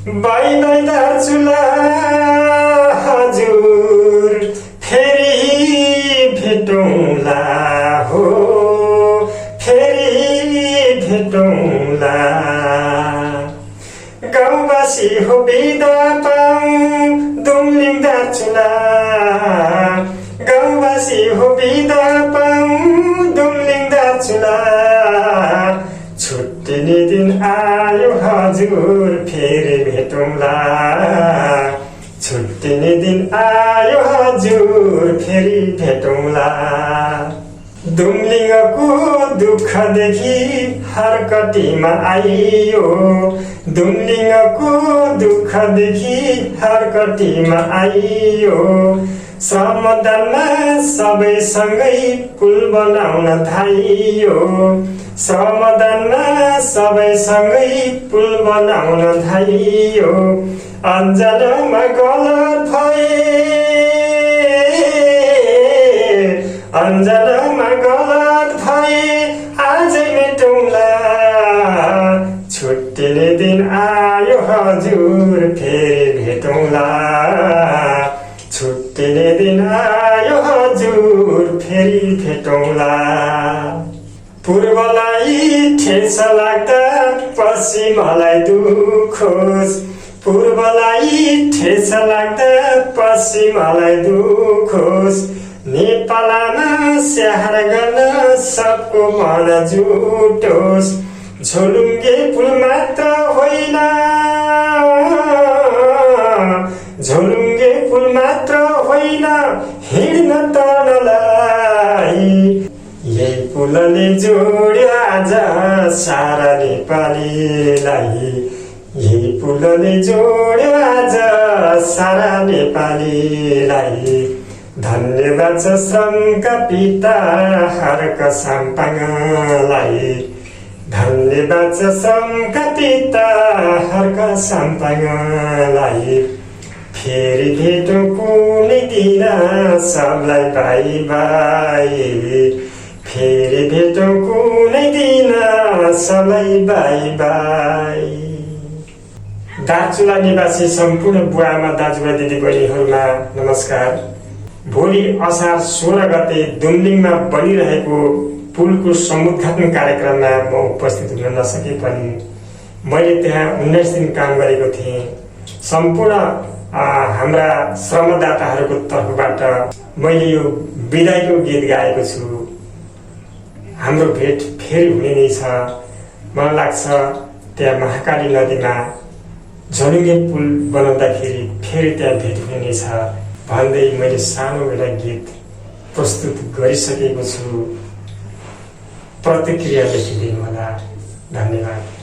By Darchula हजुर फेरि भेटौँला हो फेरि भेटौँला गाउँवासी हो बिदा पाऊँ दुम्लिङ दार्चुला गाउँवासी हो बिदा पाऊँ दुम्लिङ दार्चुला छुट्टिने दिन आयो हजुर फेरि भेटौँला छुट्टिने दिन आयो हजुर फेरि भेटौँला दुम्लिङको दुःखदेखि हरकटीमा आइयो दुम्लिङको दुःखदेखि हरकटीमा आइयो समाधानमा सबैसँगै पुल बनाउन थालियो समाधानमा सबैसँगै पुल बनाउन थालियो अन्जानमा गलत भए अन्जानमा गलत भए आजै मेटौँला छुट्टिने दिन आयो हजुर फेरि भेटौँला छुट्टिने दिन आयो हजुर फेरि भेटौँला पूर्वलाई ठेस लाग्दा पश्चिमलाई दुखोस् पूर्वलाई ठेस लाग्दा पश्चिमलाई दुखोस् नेपालमा स्याहार गर्न सबको मन जुटोस् झोलुङ्गे पुल मात्र होइन झोलुङ्गे पुल मात्र होइन हिँड्न तर्नलाई यही पुलले जोड्यो आज सारा नेपालीलाई यही पुलले जोड्यो आज सारा नेपालीलाई धन्यवाद छ श्रमका पिता हर्क साम्पाङलाई धन्यवाद छ श्रमका पिता हर्क साम्पाङलाई फेरि भेटौँ कुनै दिन सबलाई बाई बाई फेरि भेटौँ कुनै दिन सबलाई बाई बाई दार्चुला निवासी सम्पूर्ण बुवाआमा दाजुभाइ दिदीबहिनीहरूमा नमस्कार। भोलि असार 16 गते दुम्लिङमा बनिरहेको पुलको समुद्घाटन कार्यक्रममा म उपस्थित हुन नसके पनि मैले त्यहाँ 19 दिन काम गरेको थिएँ। सम्पूर्ण हाम्रा श्रमदाताहरूको तर्फबाट मैले यो बिदाईको गीत गाएको छु। हाम्रो भेट फेरि हुने नै छ। मलाई लाग्छ त्यहाँ महाकाली नदीमा झोलुङ्गे पुल बनाउँदाखेरि फेरि त्यहाँ भेट हुने नै छ भन्दै मैले सानो एउटा गीत प्रस्तुत गरिसकेको छु। प्रतिक्रिया लेखिदिनु होला। धन्यवाद।